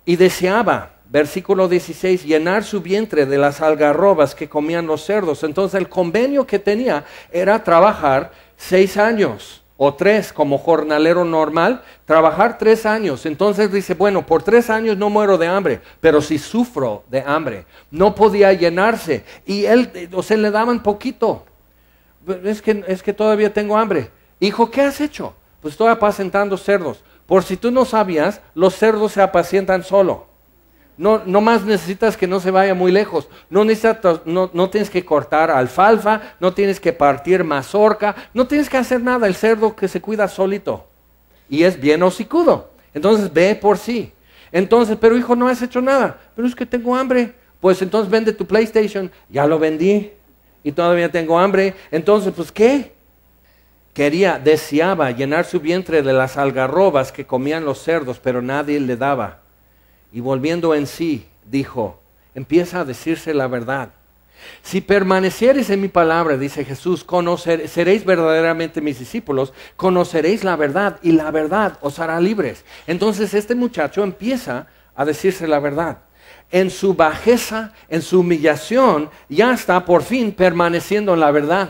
deseaba, versículo 16, llenar su vientre de las algarrobas que comían los cerdos. Entonces el convenio que tenía era trabajar 6 años. O 3 como jornalero normal, trabajar 3 años. Entonces dice, bueno, por 3 años no muero de hambre, pero sí sufro de hambre. No podía llenarse. Y él, le daban poquito. Es que todavía tengo hambre. Hijo, ¿qué has hecho? Pues estoy apacentando cerdos. Por si tú no sabías, los cerdos se apacientan solo. No más necesitas que no se vaya muy lejos. No tienes que cortar alfalfa, no tienes que partir mazorca, no tienes que hacer nada. El cerdo que se cuida solito. Y es bien hocicudo. Entonces ve por sí. Entonces, pero hijo, no has hecho nada. Pero es que tengo hambre. Pues entonces vende tu PlayStation. Ya lo vendí. Y todavía tengo hambre. Entonces, pues ¿qué? Deseaba llenar su vientre de las algarrobas que comían los cerdos, pero nadie le daba. Y volviendo en sí, dijo, empieza a decirse la verdad. Si permaneciereis en mi palabra, dice Jesús, seréis verdaderamente mis discípulos, conoceréis la verdad y la verdad os hará libres. Entonces este muchacho empieza a decirse la verdad. En su bajeza, en su humillación, ya está por fin permaneciendo en la verdad.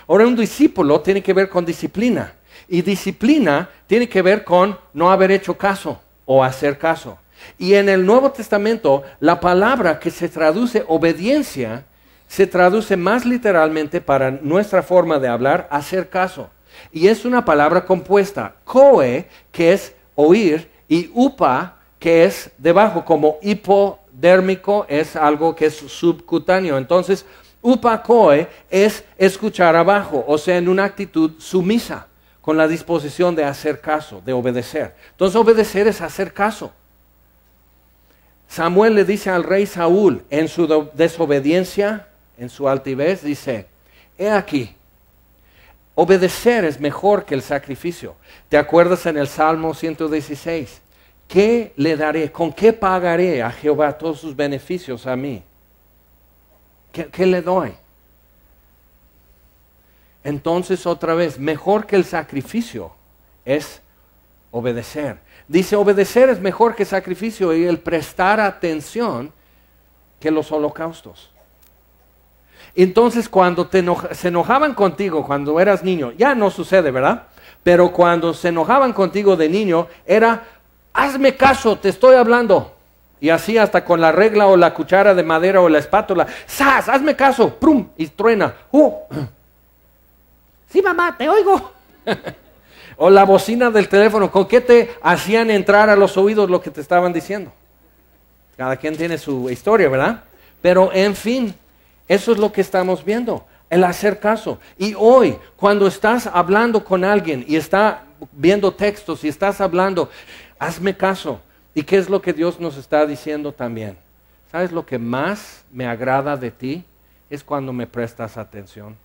Ahora un discípulo tiene que ver con disciplina. Y disciplina tiene que ver con no haber hecho caso o hacer caso. Y en el Nuevo Testamento, la palabra que se traduce obediencia, se traduce más literalmente para nuestra forma de hablar, hacer caso. Y es una palabra compuesta, koe, que es oír, y upa, que es debajo, como hipodérmico, es algo que es subcutáneo. Entonces, upa koe es escuchar abajo, o sea, en una actitud sumisa, con la disposición de hacer caso, de obedecer. Entonces, obedecer es hacer caso. Samuel le dice al rey Saúl, en su desobediencia, en su altivez, dice, he aquí, obedecer es mejor que el sacrificio. ¿Te acuerdas en el Salmo 116? ¿Qué le daré? ¿Con qué pagaré a Jehová todos sus beneficios a mí? ¿Qué le doy? Entonces otra vez, mejor que el sacrificio es obedecer. Dice, obedecer es mejor que sacrificio y el prestar atención que los holocaustos. Entonces cuando se enojaban contigo cuando eras niño, ya no sucede, ¿verdad? Pero cuando se enojaban contigo de niño era, hazme caso, te estoy hablando. Y así hasta con la regla o la cuchara de madera o la espátula, ¡zas! Hazme caso, ¡prum! Y truena. Sí, mamá, te oigo. O la bocina del teléfono, ¿con qué te hacían entrar a los oídos lo que te estaban diciendo? Cada quien tiene su historia, ¿verdad? Pero en fin, eso es lo que estamos viendo, el hacer caso. Y hoy, cuando estás hablando con alguien y está viendo textos y estás hablando, hazme caso. ¿Y qué es lo que Dios nos está diciendo también? ¿Sabes lo que más me agrada de ti? Es cuando me prestas atención.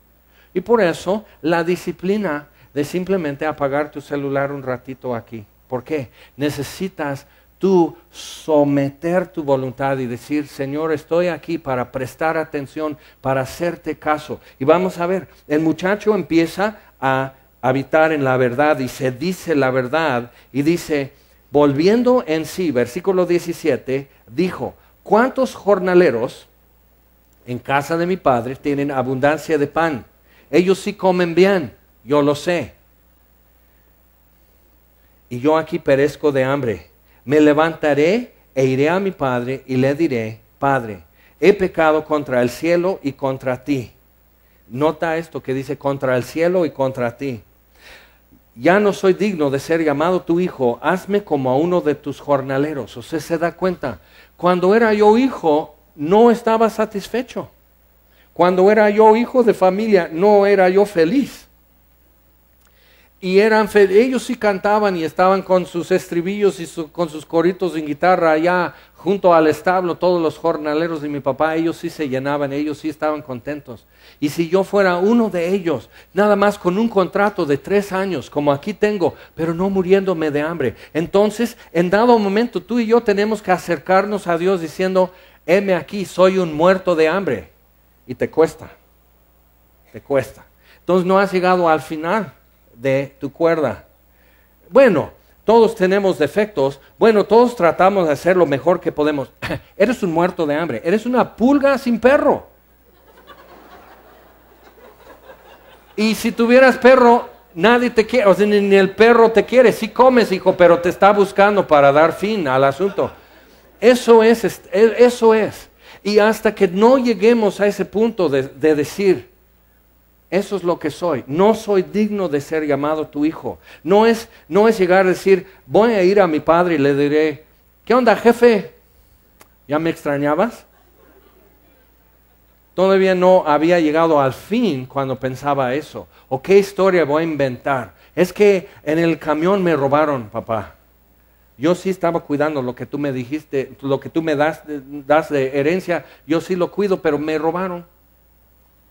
Y por eso, la disciplina de simplemente apagar tu celular un ratito aquí. ¿Por qué? Necesitas tú someter tu voluntad y decir, Señor, estoy aquí para prestar atención, para hacerte caso. Y vamos a ver, el muchacho empieza a habitar en la verdad y se dice la verdad. Y dice, volviendo en sí, versículo 17, dijo, ¿cuántos jornaleros en casa de mi padre tienen abundancia de pan? Ellos sí comen bien, yo lo sé. Y yo aquí perezco de hambre. Me levantaré e iré a mi padre y le diré, Padre, he pecado contra el cielo y contra ti. Nota esto que dice contra el cielo y contra ti. Ya no soy digno de ser llamado tu hijo, hazme como a uno de tus jornaleros. Usted se da cuenta, cuando era yo hijo, no estaba satisfecho. Cuando era yo hijo de familia, no era yo feliz. Y ellos sí cantaban y estaban con sus estribillos y con sus coritos en guitarra allá junto al establo, todos los jornaleros de mi papá, ellos sí se llenaban, ellos sí estaban contentos. Y si yo fuera uno de ellos, nada más con un contrato de 3 años, como aquí tengo, pero no muriéndome de hambre, entonces en dado momento tú y yo tenemos que acercarnos a Dios diciendo, heme aquí, soy un muerto de hambre. Y te cuesta. Entonces no has llegado al final de tu cuerda. Bueno, todos tenemos defectos. Bueno, todos tratamos de hacer lo mejor que podemos. Eres un muerto de hambre. Eres una pulga sin perro. Y si tuvieras perro, nadie te quiere. O sea, ni el perro te quiere. Sí comes, hijo, pero te está buscando para dar fin al asunto. Eso es. Y hasta que no lleguemos a ese punto de decir, eso es lo que soy. No soy digno de ser llamado tu hijo. No es llegar a decir, voy a ir a mi padre y le diré, ¿qué onda, jefe? ¿Ya me extrañabas? Todavía no había llegado al fin cuando pensaba eso. ¿O qué historia voy a inventar? Es que en el camión me robaron, papá. Yo sí estaba cuidando lo que tú me dijiste, lo que tú me das de herencia, yo sí lo cuido, pero me robaron.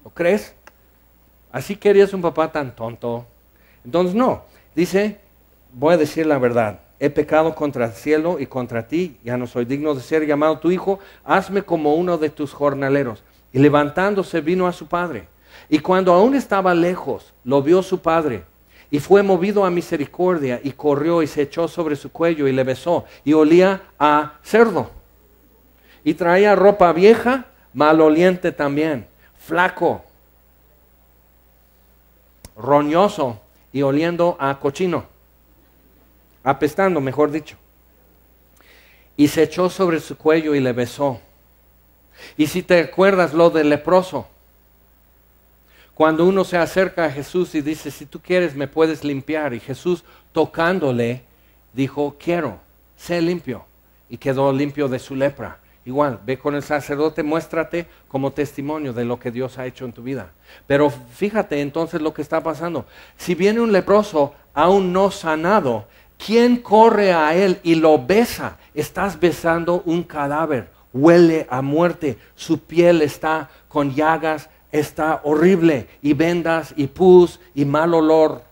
¿Lo crees? Así que eres un papá tan tonto. Entonces no, dice, voy a decir la verdad. He pecado contra el cielo y contra ti, ya no soy digno de ser llamado tu hijo, hazme como uno de tus jornaleros. Y levantándose vino a su padre. Y cuando aún estaba lejos, lo vio su padre. Y fue movido a misericordia y corrió y se echó sobre su cuello y le besó. Y olía a cerdo. Y traía ropa vieja, maloliente también, flaco, roñoso y oliendo a cochino, apestando, mejor dicho. Y se echó sobre su cuello y le besó. Y si te acuerdas lo del leproso, cuando uno se acerca a Jesús y dice, si tú quieres me puedes limpiar, y Jesús tocándole dijo, quiero, sé limpio, y quedó limpio de su lepra. Igual, ve con el sacerdote, muéstrate como testimonio de lo que Dios ha hecho en tu vida. Pero fíjate entonces lo que está pasando. Si viene un leproso aún no sanado, ¿quién corre a él y lo besa? Estás besando un cadáver, huele a muerte, su piel está con llagas, está horrible, y vendas, y pus, y mal olor.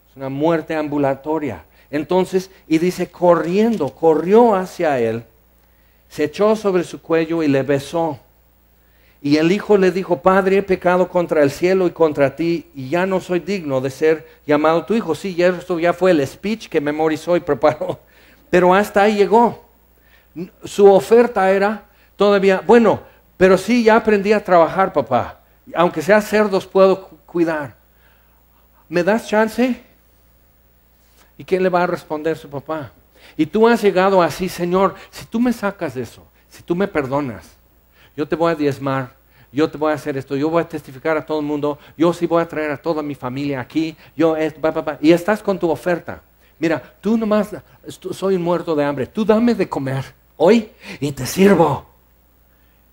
Es una muerte ambulatoria. Entonces, y dice, corrió hacia él, se echó sobre su cuello y le besó. Y el hijo le dijo, Padre, he pecado contra el cielo y contra ti, y ya no soy digno de ser llamado tu hijo. Sí, esto ya fue el speech que memorizó y preparó, pero hasta ahí llegó. Su oferta era todavía, bueno, pero sí, ya aprendí a trabajar, papá. Aunque sea cerdos, puedo cuidar. ¿Me das chance? ¿Y quién le va a responder su papá? Y tú has llegado así, Señor, si tú me sacas de eso, si tú me perdonas, yo te voy a diezmar, yo te voy a hacer esto, yo voy a testificar a todo el mundo, yo sí voy a traer a toda mi familia aquí, y estás con tu oferta. Mira, tú nomás, soy un muerto de hambre, tú dame de comer hoy y te sirvo.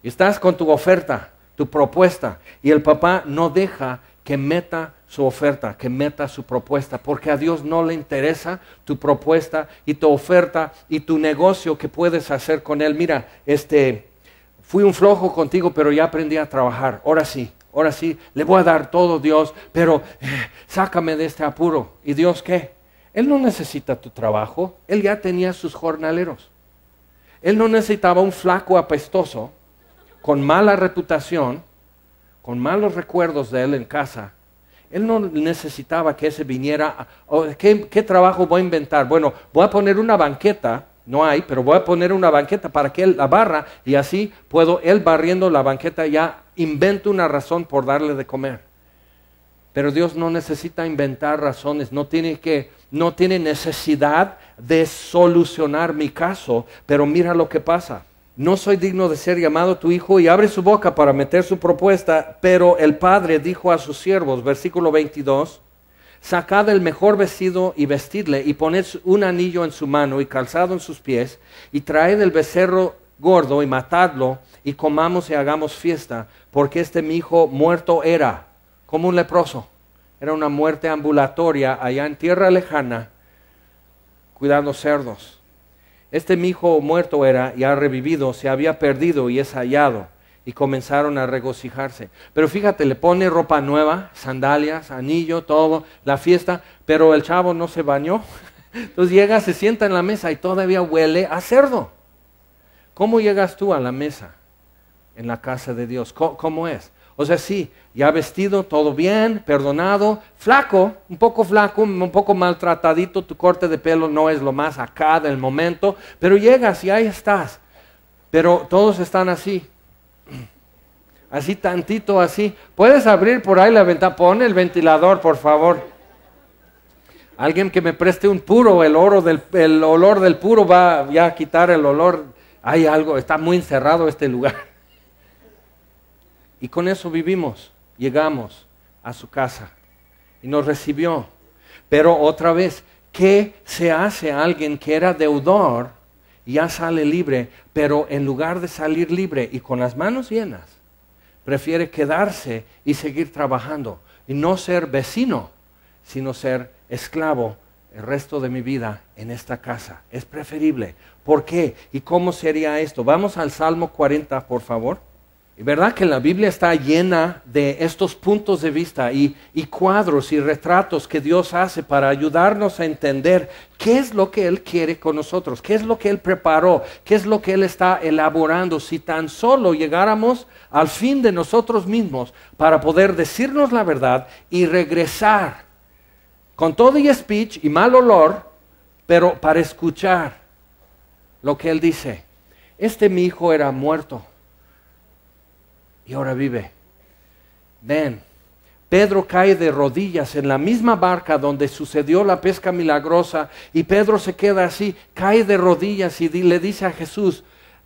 Y estás con tu oferta, tu propuesta, y el papá no deja que meta su oferta, que meta su propuesta, porque a Dios no le interesa tu propuesta y tu oferta y tu negocio que puedes hacer con Él. Mira, fui un flojo contigo, pero ya aprendí a trabajar. Ahora sí, le voy a dar todo, Dios, pero sácame de este apuro. ¿Y Dios qué? Él no necesita tu trabajo, Él ya tenía sus jornaleros. Él no necesitaba un flaco apestoso, con mala reputación, con malos recuerdos de él en casa, Él no necesitaba que ese viniera. ¿Qué trabajo voy a inventar? Bueno, voy a poner una banqueta. No hay, pero voy a poner una banqueta para que él la barra y así puedo, él barriendo la banqueta ya invento una razón por darle de comer. Pero Dios no necesita inventar razones, no tiene necesidad de solucionar mi caso, pero mira lo que pasa. No soy digno de ser llamado tu hijo, y abre su boca para meter su propuesta, pero el padre dijo a sus siervos, versículo 22, sacad el mejor vestido y vestidle, y poned un anillo en su mano y calzado en sus pies, y traed el becerro gordo y matadlo, y comamos y hagamos fiesta, porque mi hijo muerto era, como un leproso. Era una muerte ambulatoria allá en tierra lejana, cuidando cerdos. Mi hijo muerto era y ha revivido, se había perdido y es hallado. Y comenzaron a regocijarse. Pero fíjate, le pone ropa nueva, sandalias, anillo, todo, la fiesta, pero el chavo no se bañó. Entonces llega, se sienta en la mesa y todavía huele a cerdo. ¿Cómo llegas tú a la mesa en la casa de Dios? ¿Cómo es? O sea, sí, ya vestido, todo bien, perdonado, flaco, un poco maltratadito, tu corte de pelo no es lo más acá del momento, pero llegas y ahí estás. Pero todos están así. Así tantito, así. ¿Puedes abrir por ahí la ventana? Pon el ventilador, por favor. Alguien que me preste un puro, el olor del puro va ya a quitar el olor. Hay algo, está muy encerrado este lugar. Y con eso vivimos. Llegamos a su casa y nos recibió. Pero otra vez, ¿qué se hace a alguien que era deudor y ya sale libre, pero en lugar de salir libre y con las manos llenas, prefiere quedarse y seguir trabajando y no ser vecino, sino ser esclavo el resto de mi vida en esta casa? Es preferible. ¿Por qué? ¿Y cómo sería esto? Vamos al Salmo 40, por favor. Y verdad que la Biblia está llena de estos puntos de vista y cuadros y retratos que Dios hace para ayudarnos a entender qué es lo que Él quiere con nosotros, qué es lo que Él preparó, qué es lo que Él está elaborando. Si tan solo llegáramos al fin de nosotros mismos para poder decirnos la verdad y regresar con todo y speech y mal olor, pero para escuchar lo que Él dice. Mi hijo era muerto y ahora vive. Ven, Pedro cae de rodillas en la misma barca donde sucedió la pesca milagrosa y Pedro se queda así, cae de rodillas y le dice a Jesús,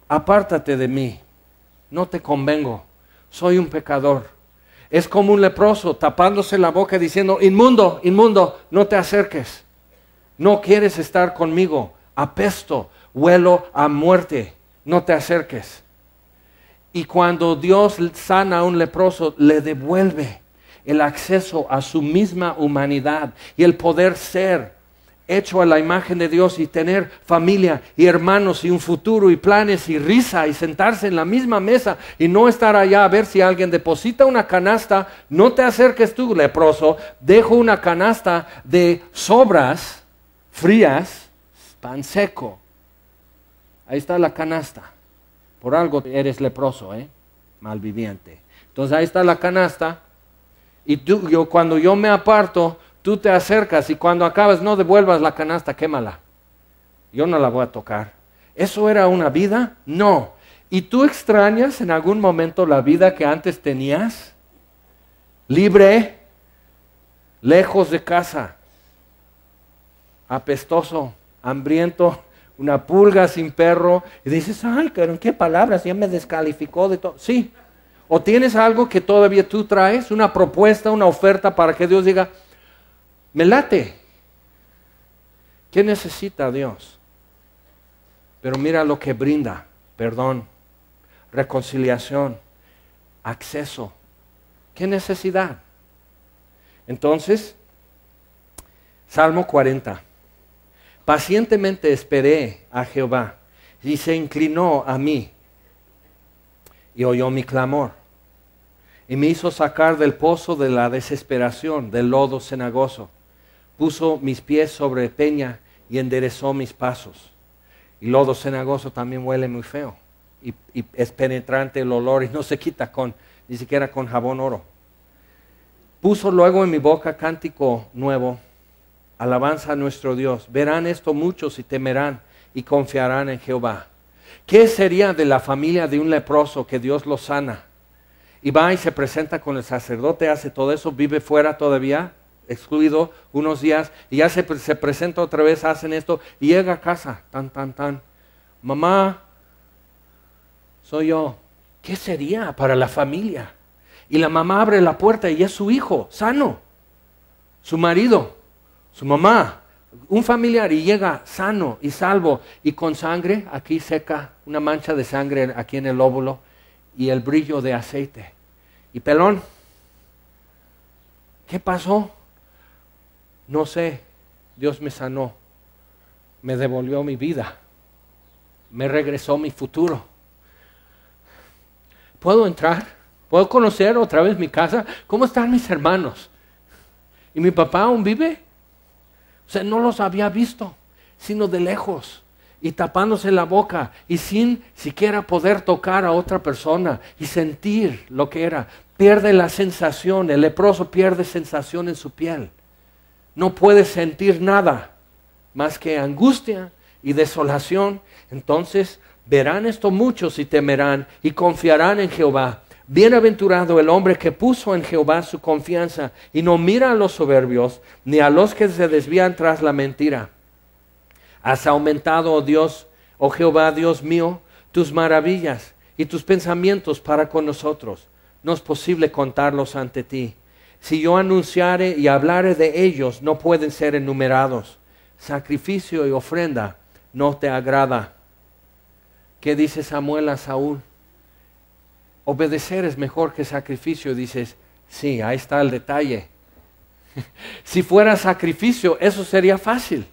apártate de mí, no te convengo, soy un pecador. Es como un leproso tapándose la boca diciendo, inmundo, inmundo, no te acerques, no quieres estar conmigo, apesto, huelo a muerte, no te acerques. Y cuando Dios sana a un leproso, le devuelve el acceso a su misma humanidad y el poder ser hecho a la imagen de Dios y tener familia y hermanos y un futuro y planes y risa y sentarse en la misma mesa y no estar allá a ver si alguien deposita una canasta. No te acerques tú, leproso, dejo una canasta de sobras frías, pan seco. Ahí está la canasta. Por algo eres leproso, malviviente. Entonces ahí está la canasta. Y cuando yo me aparto, tú te acercas y cuando acabas no devuelvas la canasta, quémala. Yo no la voy a tocar. ¿Eso era una vida? No. ¿Y tú extrañas en algún momento la vida que antes tenías? Libre, lejos de casa, apestoso, hambriento, una pulga sin perro, y dices, ay, ¿en qué palabras? Ya me descalificó de todo. Sí. O tienes algo que todavía tú traes, una propuesta, una oferta para que Dios diga, me late. ¿Qué necesita Dios? Pero mira lo que brinda: perdón, reconciliación, acceso. ¿Qué necesidad? Entonces, Salmo 40. Pacientemente esperé a Jehová y se inclinó a mí y oyó mi clamor y me hizo sacar del pozo de la desesperación, del lodo cenagoso. Puso mis pies sobre peña y enderezó mis pasos. Y lodo cenagoso también huele muy feo y es penetrante el olor y no se quita ni siquiera con jabón oro. Puso luego en mi boca cántico nuevo, alabanza a nuestro Dios. Verán esto muchos y temerán y confiarán en Jehová. ¿Qué sería de la familia de un leproso que Dios lo sana? Y va y se presenta con el sacerdote, hace todo eso, vive fuera todavía, excluido unos días, y ya se presenta otra vez, hacen esto, y llega a casa, tan. Mamá, soy yo. ¿Qué sería para la familia? Y la mamá abre la puerta y es su hijo, sano. Su marido, su mamá, un familiar, y llega sano y salvo, y con sangre, aquí seca, una mancha de sangre aquí en el lóbulo, y el brillo de aceite. Y pelón, ¿qué pasó? No sé, Dios me sanó, me devolvió mi vida, me regresó mi futuro. ¿Puedo entrar? ¿Puedo conocer otra vez mi casa? ¿Cómo están mis hermanos? ¿Y mi papá aún vive? O sea, no los había visto, sino de lejos, y tapándose la boca, y sin siquiera poder tocar a otra persona y sentir lo que era. Pierde la sensación, el leproso pierde sensación en su piel. No puede sentir nada más que angustia y desolación. Entonces verán esto muchos y temerán y confiarán en Jehová. Bienaventurado el hombre que puso en Jehová su confianza y no mira a los soberbios ni a los que se desvían tras la mentira. Has aumentado, oh Dios, oh Jehová, Dios mío, tus maravillas y tus pensamientos para con nosotros. No es posible contarlos ante ti. Si yo anunciare y hablare de ellos, no pueden ser enumerados. Sacrificio y ofrenda no te agrada. ¿Qué dice Samuel a Saúl? Obedecer es mejor que sacrificio. Dices, sí, ahí está el detalle. Si fuera sacrificio, eso sería fácil.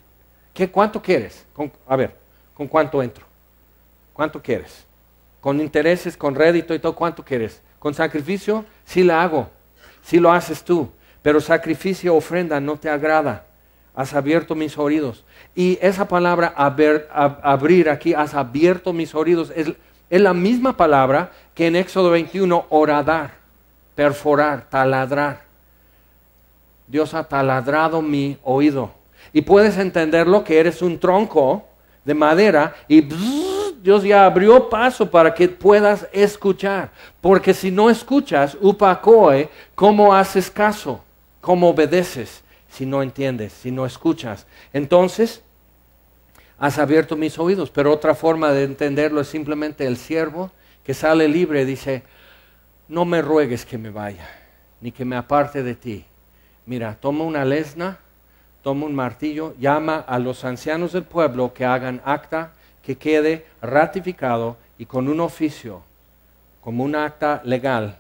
¿Cuánto quieres? ¿Con cuánto entro? ¿Cuánto quieres? Con intereses, con rédito y todo, ¿cuánto quieres? Con sacrificio, sí la hago. Sí lo haces tú. Pero sacrificio, ofrenda, no te agrada. Has abierto mis oídos. Y esa palabra abrir aquí, has abierto mis oídos, es la misma palabra que en Éxodo 21, horadar, perforar, taladrar. Dios ha taladrado mi oído. Y puedes entenderlo que eres un tronco de madera y Dios ya abrió paso para que puedas escuchar. Porque si no escuchas, upacoe, ¿cómo haces caso? ¿Cómo obedeces? Si no entiendes, si no escuchas. Entonces, has abierto mis oídos. Pero otra forma de entenderlo es simplemente el siervo que sale libre y dice, no me ruegues que me vaya, ni que me aparte de ti. Mira, toma una lesna, toma un martillo, llama a los ancianos del pueblo que hagan acta, que quede ratificado y con un oficio, como un acta legal,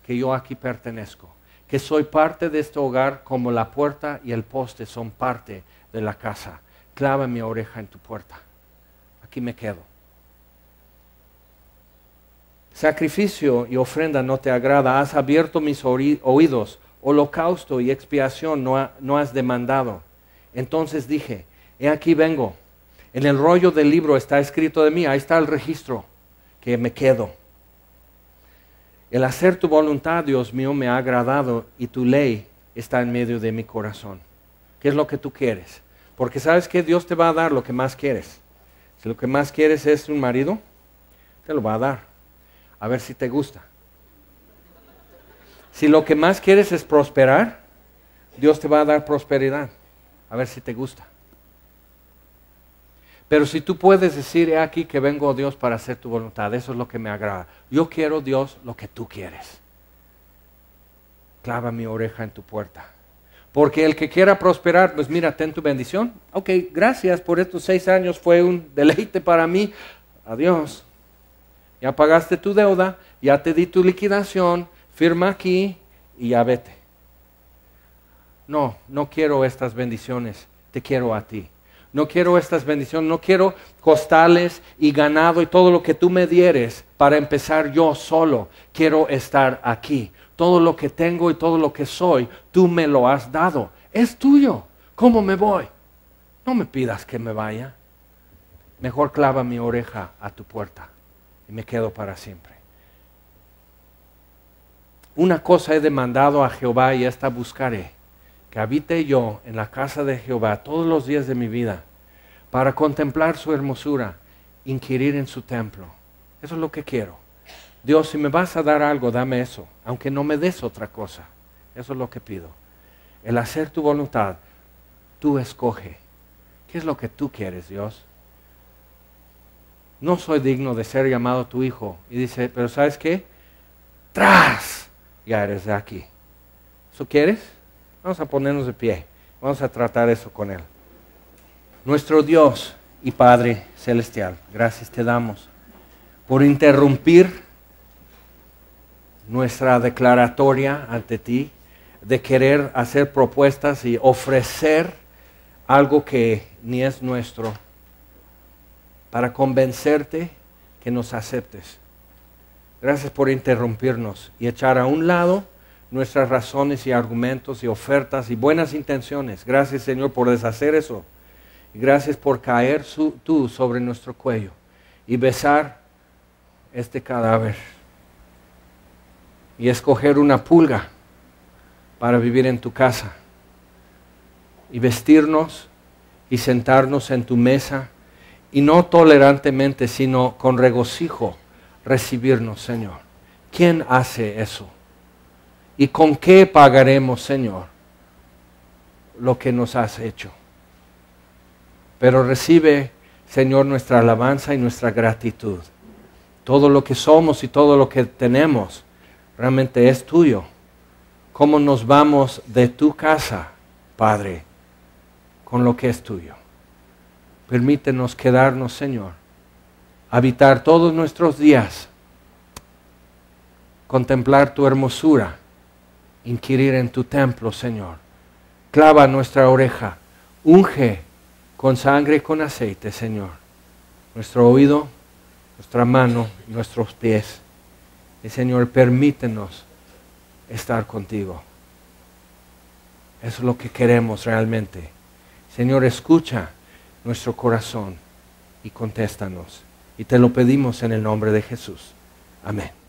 que yo aquí pertenezco, que soy parte de este hogar como la puerta y el poste son parte de la casa. Clava mi oreja en tu puerta, aquí me quedo. Sacrificio y ofrenda no te agrada, has abierto mis oídos, holocausto y expiación no has demandado. Entonces dije, he aquí vengo, en el rollo del libro está escrito de mí, ahí está el registro, que me quedo. El hacer tu voluntad, Dios mío, me ha agradado y tu ley está en medio de mi corazón. ¿Qué es lo que tú quieres? Porque sabes que Dios te va a dar lo que más quieres. Si lo que más quieres es un marido, te lo va a dar. A ver si te gusta. Si lo que más quieres es prosperar, Dios te va a dar prosperidad. A ver si te gusta. Pero si tú puedes decir, he aquí que vengo, Dios, para hacer tu voluntad, eso es lo que me agrada. Yo quiero, Dios, lo que tú quieres. Clava mi oreja en tu puerta. Porque el que quiera prosperar, pues mira, ten tu bendición. Ok, gracias por estos 6 años, fue un deleite para mí. Adiós. Ya pagaste tu deuda, ya te di tu liquidación, firma aquí y ya vete. No, no quiero estas bendiciones, te quiero a ti. No quiero estas bendiciones, no quiero costales y ganado y todo lo que tú me dieres para empezar yo solo. Quiero estar aquí. Todo lo que tengo y todo lo que soy, tú me lo has dado. Es tuyo. ¿Cómo me voy? No me pidas que me vaya. Mejor clava mi oreja a tu puerta y me quedo para siempre. Una cosa he demandado a Jehová y esta buscaré, que habite yo en la casa de Jehová todos los días de mi vida, para contemplar su hermosura, inquirir en su templo. Eso es lo que quiero. Dios, si me vas a dar algo, dame eso, aunque no me des otra cosa. Eso es lo que pido. El hacer tu voluntad, tú escoge. ¿Qué es lo que tú quieres, Dios? No soy digno de ser llamado tu hijo. Y dice, pero ¿sabes qué? ¡Tras! Ya eres de aquí. ¿Eso quieres? Vamos a ponernos de pie. Vamos a tratar eso con Él. Nuestro Dios y Padre Celestial, gracias te damos por interrumpir nuestra declaratoria ante ti de querer hacer propuestas y ofrecer algo que ni es nuestro para convencerte que nos aceptes. Gracias por interrumpirnos y echar a un lado nuestras razones y argumentos y ofertas y buenas intenciones. Gracias, Señor, por deshacer eso. Y gracias por caer tú sobre nuestro cuello y besar este cadáver y escoger una pulga para vivir en tu casa y vestirnos y sentarnos en tu mesa y no tolerantemente, sino con regocijo recibirnos, Señor. ¿Quién hace eso? ¿Y con qué pagaremos, Señor, lo que nos has hecho? Pero recibe, Señor, nuestra alabanza y nuestra gratitud. Todo lo que somos y todo lo que tenemos realmente es tuyo. ¿Cómo nos vamos de tu casa, Padre, con lo que es tuyo? Permítenos quedarnos, Señor, habitar todos nuestros días, contemplar tu hermosura, inquirir en tu templo, Señor. Clava nuestra oreja, unge con sangre y con aceite, Señor, nuestro oído, nuestra mano, nuestros pies. Y Señor, permítenos estar contigo. Eso es lo que queremos realmente. Señor, escucha nuestro corazón y contéstanos. Y te lo pedimos en el nombre de Jesús. Amén.